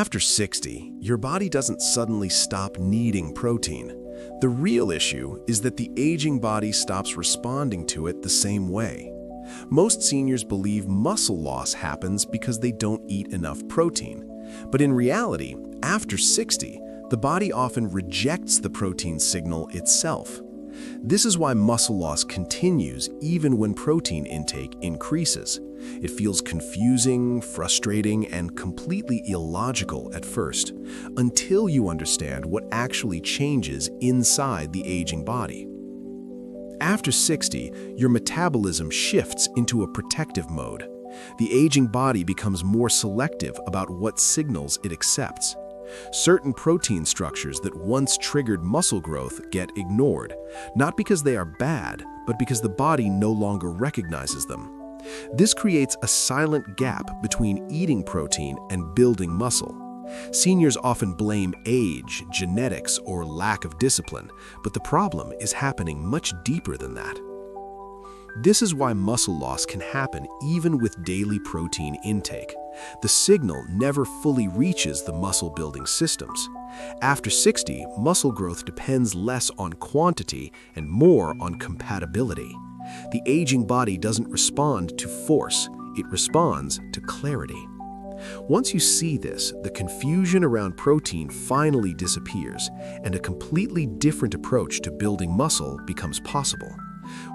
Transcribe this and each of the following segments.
After 60, your body doesn't suddenly stop needing protein. The real issue is that the aging body stops responding to it the same way. Most seniors believe muscle loss happens because they don't eat enough protein. But in reality, after 60, the body often rejects the protein signal itself. This is why muscle loss continues even when protein intake increases. It feels confusing, frustrating, and completely illogical at first, until you understand what actually changes inside the aging body. After 60, your metabolism shifts into a protective mode. The aging body becomes more selective about what signals it accepts. Certain protein structures that once triggered muscle growth get ignored, not because they are bad, but because the body no longer recognizes them. This creates a silent gap between eating protein and building muscle. Seniors often blame age, genetics, or lack of discipline, but the problem is happening much deeper than that. This is why muscle loss can happen even with daily protein intake. The signal never fully reaches the muscle-building systems. After 60, muscle growth depends less on quantity and more on compatibility. The aging body doesn't respond to force, it responds to clarity. Once you see this, the confusion around protein finally disappears, and a completely different approach to building muscle becomes possible.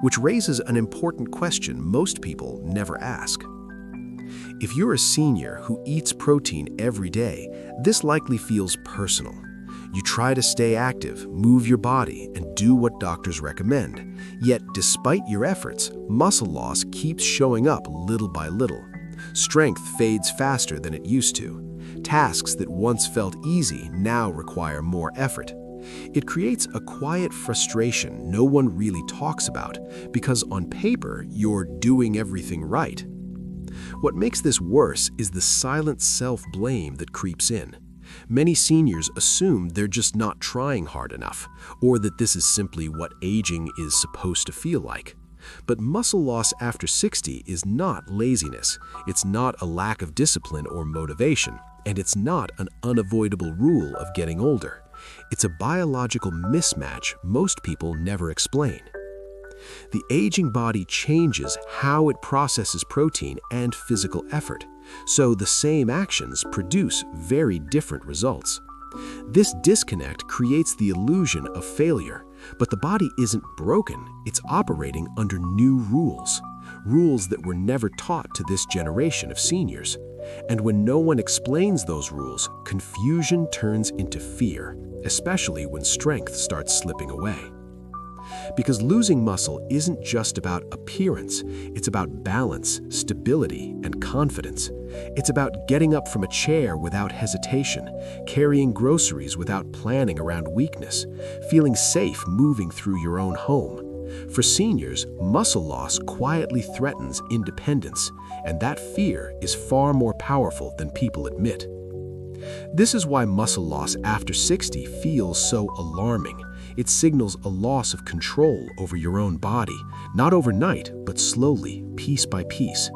Which raises an important question most people never ask. If you're a senior who eats protein every day, this likely feels personal. You try to stay active, move your body, and do what doctors recommend. Yet, despite your efforts, muscle loss keeps showing up little by little. Strength fades faster than it used to. Tasks that once felt easy now require more effort. It creates a quiet frustration no one really talks about, because on paper, you're doing everything right. What makes this worse is the silent self-blame that creeps in. Many seniors assume they're just not trying hard enough, or that this is simply what aging is supposed to feel like. But muscle loss after 60 is not laziness, it's not a lack of discipline or motivation, and it's not an unavoidable rule of getting older. It's a biological mismatch most people never explain. The aging body changes how it processes protein and physical effort, so the same actions produce very different results. This disconnect creates the illusion of failure, but the body isn't broken, it's operating under new rules. Rules that were never taught to this generation of seniors. And when no one explains those rules, confusion turns into fear, especially when strength starts slipping away. Because losing muscle isn't just about appearance, it's about balance, stability, and confidence. It's about getting up from a chair without hesitation, carrying groceries without planning around weakness, feeling safe moving through your own home. For seniors, muscle loss quietly threatens independence, and that fear is far more powerful than people admit. This is why muscle loss after 60 feels so alarming. It signals a loss of control over your own body, not overnight, but slowly, piece by piece.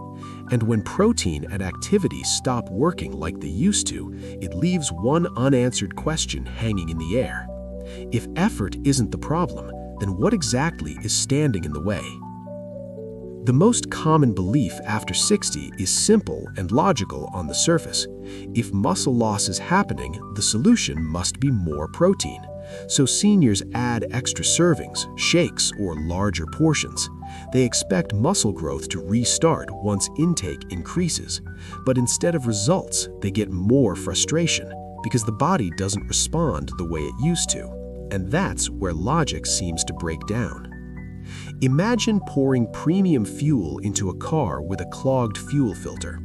And when protein and activity stop working like they used to, it leaves one unanswered question hanging in the air. If effort isn't the problem, then what exactly is standing in the way? The most common belief after 60 is simple and logical on the surface. If muscle loss is happening, the solution must be more protein. So seniors add extra servings, shakes, or larger portions. They expect muscle growth to restart once intake increases. But instead of results, they get more frustration because the body doesn't respond the way it used to. And that's where logic seems to break down. Imagine pouring premium fuel into a car with a clogged fuel filter.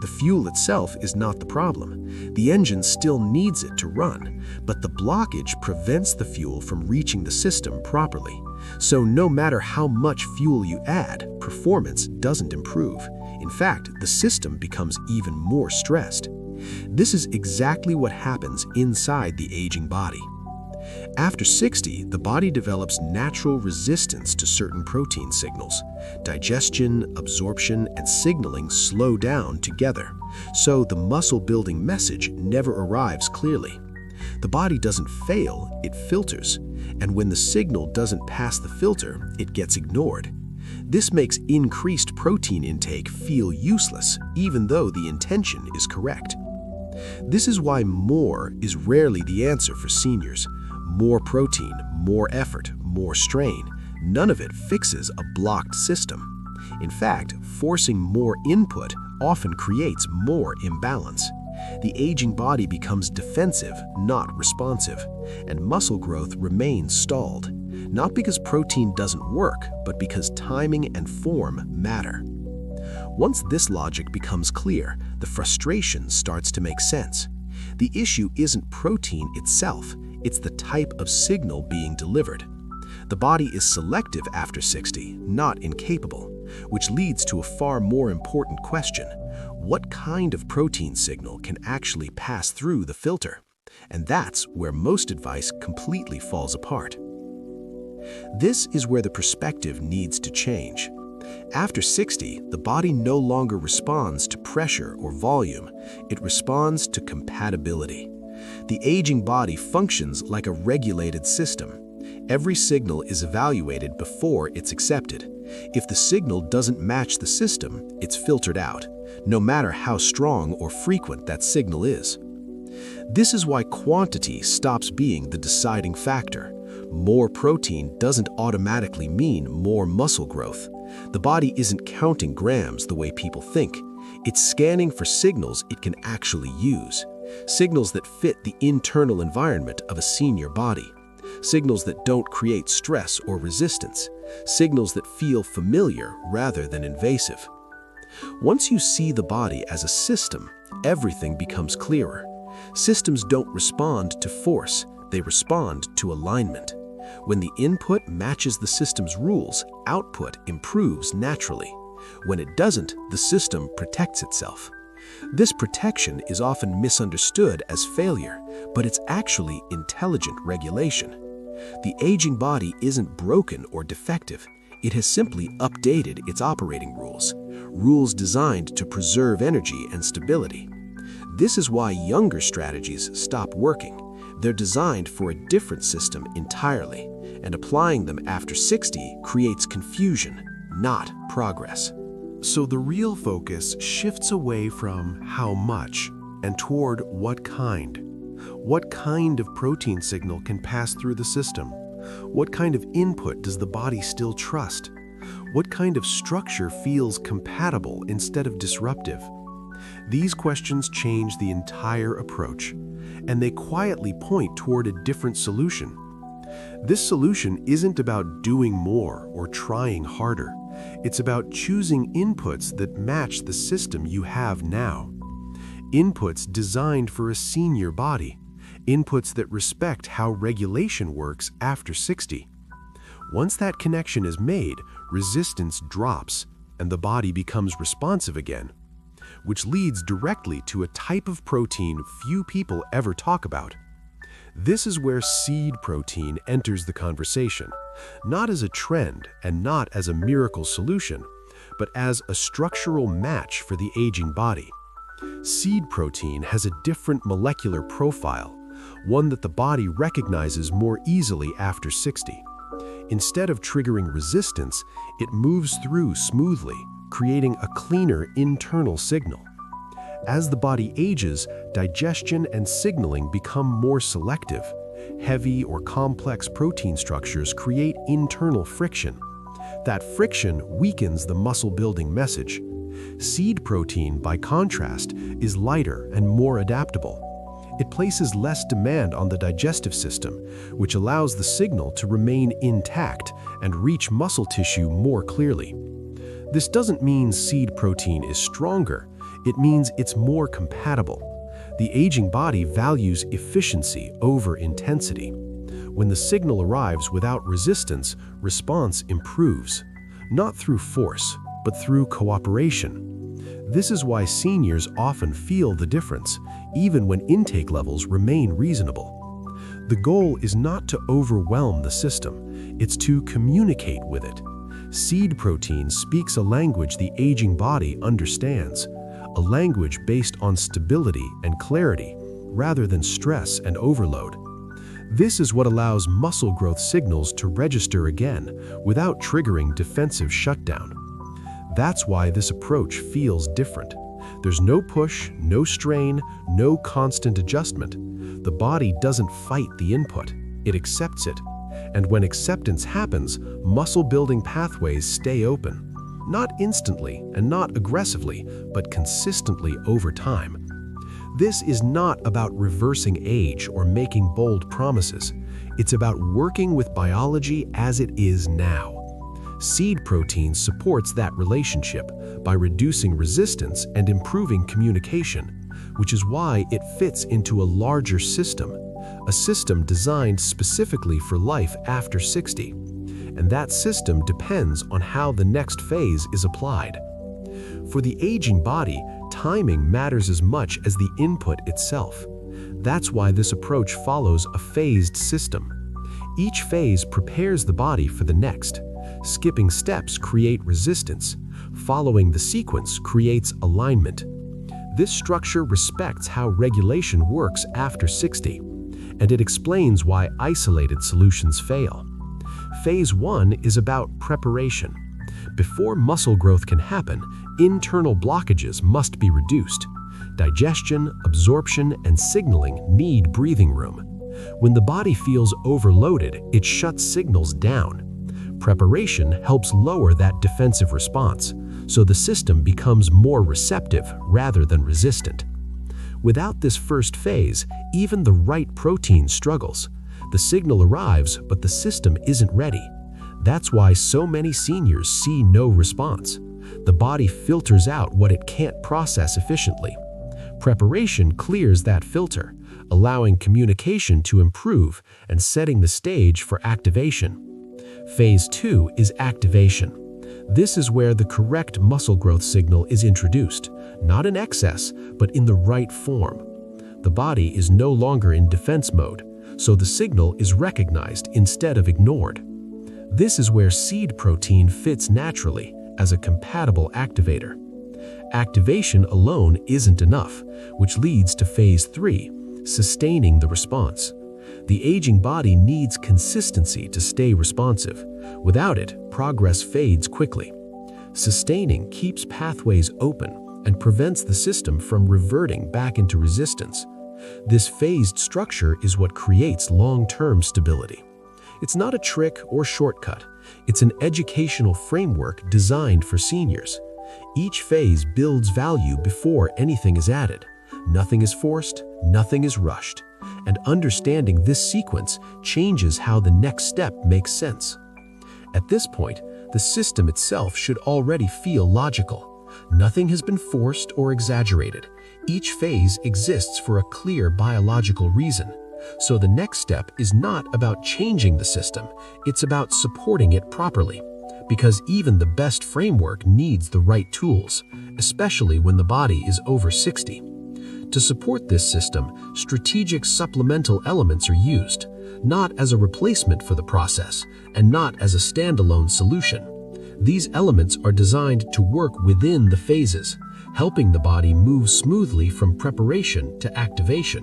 The fuel itself is not the problem. The engine still needs it to run, but the blockage prevents the fuel from reaching the system properly. So no matter how much fuel you add, performance doesn't improve. In fact, the system becomes even more stressed. This is exactly what happens inside the aging body. After 60, the body develops natural resistance to certain protein signals. Digestion, absorption, and signaling slow down together, so the muscle-building message never arrives clearly. The body doesn't fail, it filters, and when the signal doesn't pass the filter, it gets ignored. This makes increased protein intake feel useless, even though the intention is correct. This is why more is rarely the answer for seniors. More protein, more effort, more strain. None of it fixes a blocked system. In fact, forcing more input often creates more imbalance. The aging body becomes defensive, not responsive, and muscle growth remains stalled, not because protein doesn't work, but because timing and form matter. Once this logic becomes clear, the frustration starts to make sense. The issue isn't protein itself, it's the type of signal being delivered. The body is selective after 60, not incapable, which leads to a far more important question. What kind of protein signal can actually pass through the filter? And that's where most advice completely falls apart. This is where the perspective needs to change. After 60, the body no longer responds to pressure or volume, it responds to compatibility. The aging body functions like a regulated system. Every signal is evaluated before it's accepted. If the signal doesn't match the system, it's filtered out, no matter how strong or frequent that signal is. This is why quantity stops being the deciding factor. More protein doesn't automatically mean more muscle growth. The body isn't counting grams the way people think. It's scanning for signals it can actually use. Signals that fit the internal environment of a senior body. Signals that don't create stress or resistance. Signals that feel familiar rather than invasive. Once you see the body as a system, everything becomes clearer. Systems don't respond to force, they respond to alignment. When the input matches the system's rules, output improves naturally. When it doesn't, the system protects itself. This protection is often misunderstood as failure, but it's actually intelligent regulation. The aging body isn't broken or defective. It has simply updated its operating rules, rules designed to preserve energy and stability. This is why younger strategies stop working. They're designed for a different system entirely, and applying them after 60 creates confusion, not progress. So the real focus shifts away from how much and toward what kind. What kind of protein signal can pass through the system? What kind of input does the body still trust? What kind of structure feels compatible instead of disruptive? These questions change the entire approach, and they quietly point toward a different solution. This solution isn't about doing more or trying harder. It's about choosing inputs that match the system you have now. Inputs designed for a senior body. Inputs that respect how regulation works after 60. Once that connection is made, resistance drops, and the body becomes responsive again, which leads directly to a type of protein few people ever talk about. This is where seed protein enters the conversation, not as a trend and not as a miracle solution, but as a structural match for the aging body. Seed protein has a different molecular profile, one that the body recognizes more easily after 60. Instead of triggering resistance, it moves through smoothly, creating a cleaner internal signal. As the body ages, digestion and signaling become more selective. Heavy or complex protein structures create internal friction. That friction weakens the muscle-building message. Seed protein, by contrast, is lighter and more adaptable. It places less demand on the digestive system, which allows the signal to remain intact and reach muscle tissue more clearly. This doesn't mean seed protein is stronger. It means it's more compatible. The aging body values efficiency over intensity. When the signal arrives without resistance, response improves, not through force, but through cooperation. This is why seniors often feel the difference, even when intake levels remain reasonable. The goal is not to overwhelm the system, it's to communicate with it. Seed protein speaks a language the aging body understands, a language based on stability and clarity, rather than stress and overload. This is what allows muscle growth signals to register again without triggering defensive shutdown. That's why this approach feels different. There's no push, no strain, no constant adjustment. The body doesn't fight the input, it accepts it. And when acceptance happens, muscle-building pathways stay open. Not instantly and not aggressively, but consistently over time. This is not about reversing age or making bold promises. It's about working with biology as it is now. Seed protein supports that relationship by reducing resistance and improving communication, which is why it fits into a larger system, a system designed specifically for life after 60. And that system depends on how the next phase is applied. For the aging body, timing matters as much as the input itself. That's why this approach follows a phased system. Each phase prepares the body for the next. Skipping steps create resistance. Following the sequence creates alignment. This structure respects how regulation works after 60, and it explains why isolated solutions fail. Phase 1 is about preparation. Before muscle growth can happen, internal blockages must be reduced. Digestion, absorption, and signaling need breathing room. When the body feels overloaded, it shuts signals down. Preparation helps lower that defensive response, so the system becomes more receptive rather than resistant. Without this first phase, even the right protein struggles. The signal arrives, but the system isn't ready. That's why so many seniors see no response. The body filters out what it can't process efficiently. Preparation clears that filter, allowing communication to improve and setting the stage for activation. Phase 2 is activation. This is where the correct muscle growth signal is introduced, not in excess, but in the right form. The body is no longer in defense mode, so the signal is recognized instead of ignored. This is where seed protein fits naturally as a compatible activator. Activation alone isn't enough, which leads to phase 3, sustaining the response. The aging body needs consistency to stay responsive. Without it, progress fades quickly. Sustaining keeps pathways open and prevents the system from reverting back into resistance. This phased structure is what creates long-term stability. It's not a trick or shortcut. It's an educational framework designed for seniors. Each phase builds value before anything is added. Nothing is forced, nothing is rushed. And understanding this sequence changes how the next step makes sense. At this point, the system itself should already feel logical. Nothing has been forced or exaggerated. Each phase exists for a clear biological reason. So the next step is not about changing the system, it's about supporting it properly. Because even the best framework needs the right tools, especially when the body is over 60. To support this system, strategic supplemental elements are used, not as a replacement for the process, and not as a standalone solution. These elements are designed to work within the phases, helping the body move smoothly from preparation to activation,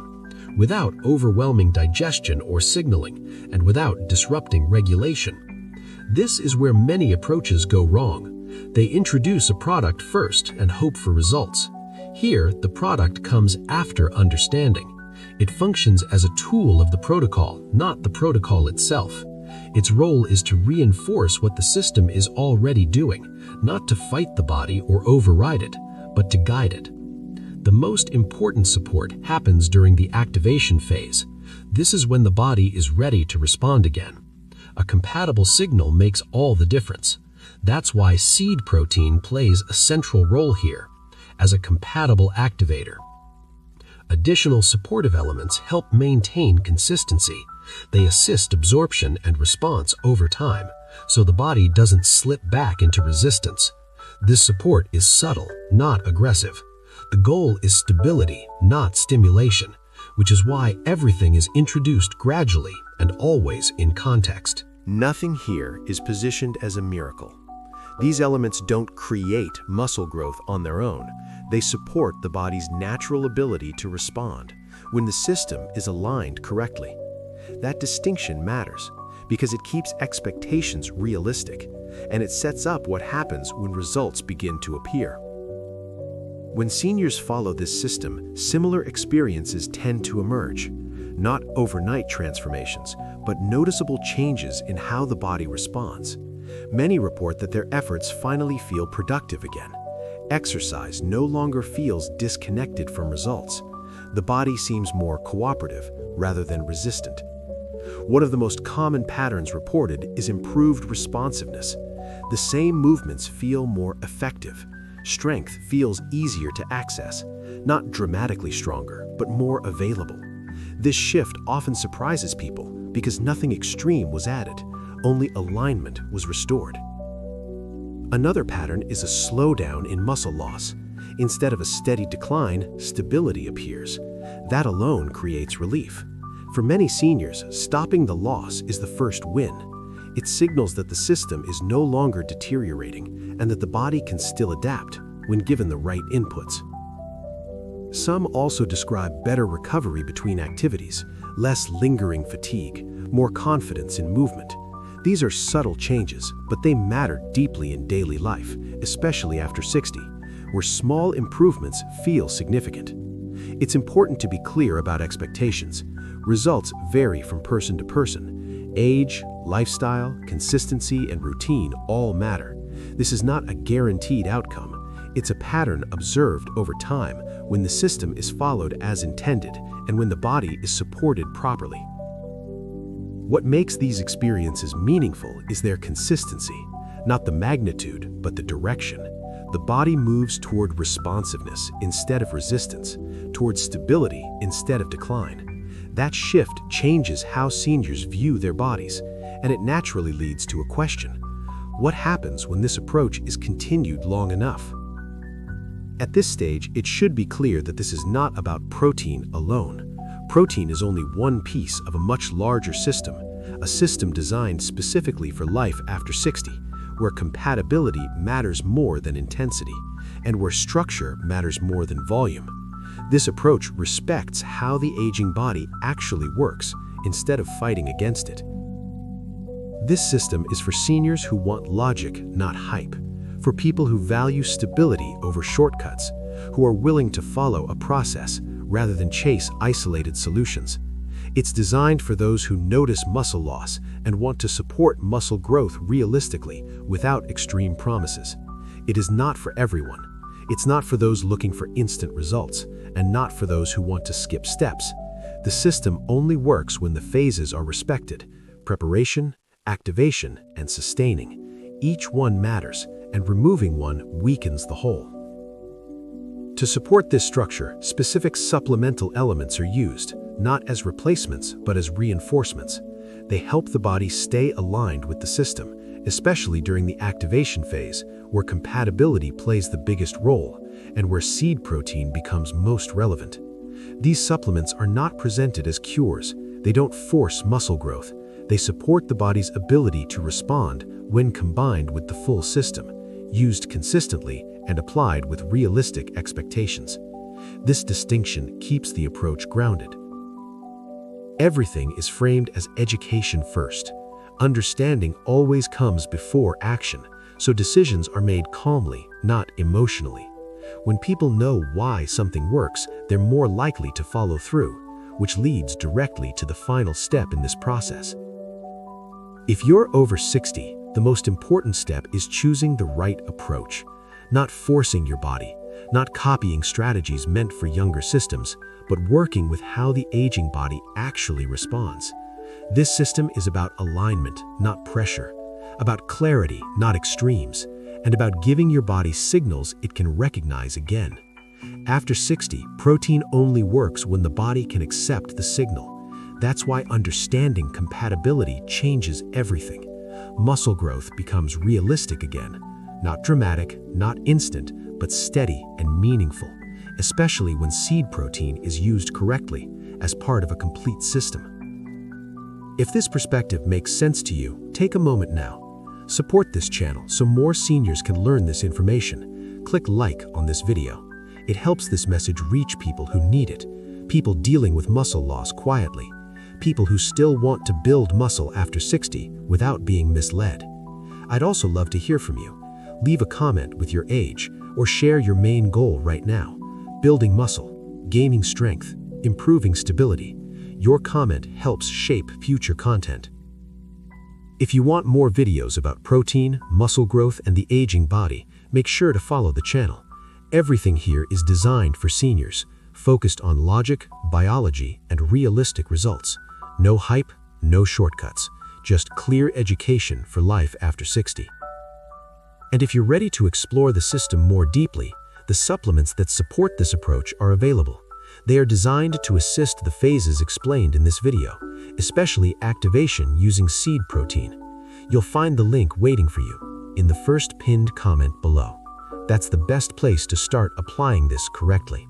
without overwhelming digestion or signaling, and without disrupting regulation. This is where many approaches go wrong. They introduce a product first and hope for results. Here, the product comes after understanding. It functions as a tool of the protocol, not the protocol itself. Its role is to reinforce what the system is already doing, not to fight the body or override it, but to guide it. The most important support happens during the activation phase. This is when the body is ready to respond again. A compatible signal makes all the difference. That's why seed protein plays a central role here, as a compatible activator. Additional supportive elements help maintain consistency. They assist absorption and response over time, so the body doesn't slip back into resistance. This support is subtle, not aggressive. The goal is stability, not stimulation. which is why everything is introduced gradually and always in context. Nothing here is positioned as a miracle. These elements don't create muscle growth on their own. They support the body's natural ability to respond when the system is aligned correctly. That distinction matters because it keeps expectations realistic, and it sets up what happens when results begin to appear. When seniors follow this system, similar experiences tend to emerge. Not overnight transformations, but noticeable changes in how the body responds. Many report that their efforts finally feel productive again. Exercise no longer feels disconnected from results. The body seems more cooperative rather than resistant. One of the most common patterns reported is improved responsiveness. The same movements feel more effective. Strength feels easier to access, not dramatically stronger, but more available. This shift often surprises people because nothing extreme was added, only alignment was restored. Another pattern is a slowdown in muscle loss. Instead of a steady decline, stability appears. That alone creates relief. For many seniors, stopping the loss is the first win. It signals that the system is no longer deteriorating and that the body can still adapt when given the right inputs. Some also describe better recovery between activities, less lingering fatigue, more confidence in movement. These are subtle changes, but they matter deeply in daily life, especially after 60, where small improvements feel significant. It's important to be clear about expectations. Results vary from person to person. Age, lifestyle, consistency, and routine all matter. This is not a guaranteed outcome. It's a pattern observed over time when the system is followed as intended and when the body is supported properly. What makes these experiences meaningful is their consistency, not the magnitude, but the direction. The body moves toward responsiveness instead of resistance, toward stability instead of decline. That shift changes how seniors view their bodies, and it naturally leads to a question: what happens when this approach is continued long enough? At this stage, it should be clear that this is not about protein alone. Protein is only one piece of a much larger system, a system designed specifically for life after 60, where compatibility matters more than intensity, and where structure matters more than volume. This approach respects how the aging body actually works instead of fighting against it. This system is for seniors who want logic, not hype, for people who value stability over shortcuts, who are willing to follow a process rather than chase isolated solutions. It's designed for those who notice muscle loss and want to support muscle growth realistically without extreme promises. It is not for everyone. It's not for those looking for instant results, and not for those who want to skip steps. The system only works when the phases are respected: preparation, activation, and sustaining. Each one matters, and removing one weakens the whole. To support this structure, specific supplemental elements are used, not as replacements, but as reinforcements. They help the body stay aligned with the system, especially during the activation phase, where compatibility plays the biggest role, and where seed protein becomes most relevant. These supplements are not presented as cures. They don't force muscle growth. They support the body's ability to respond when combined with the full system, used consistently and applied with realistic expectations. This distinction keeps the approach grounded. Everything is framed as education first. Understanding always comes before action, so decisions are made calmly, not emotionally. When people know why something works, they're more likely to follow through, which leads directly to the final step in this process. If you're over 60, the most important step is choosing the right approach, not forcing your body, not copying strategies meant for younger systems, but working with how the aging body actually responds. This system is about alignment, not pressure, about clarity, not extremes, and about giving your body signals it can recognize again. After 60, protein only works when the body can accept the signal. That's why understanding compatibility changes everything. Muscle growth becomes realistic again, not dramatic, not instant, but steady and meaningful, especially when seed protein is used correctly as part of a complete system. If this perspective makes sense to you, take a moment now. Support this channel so more seniors can learn this information. Click like on this video. It helps this message reach people who need it, people dealing with muscle loss quietly, people who still want to build muscle after 60 without being misled. I'd also love to hear from you. Leave a comment with your age or share your main goal right now. Building muscle, gaining strength, improving stability. Your comment helps shape future content. If you want more videos about protein, muscle growth, and the aging body, make sure to follow the channel. Everything here is designed for seniors, focused on logic, biology, and realistic results. No hype, no shortcuts, just clear education for life after 60. And if you're ready to explore the system more deeply, the supplements that support this approach are available. They are designed to assist the phases explained in this video, especially activation using seed protein. You'll find the link waiting for you in the first pinned comment below. That's the best place to start applying this correctly.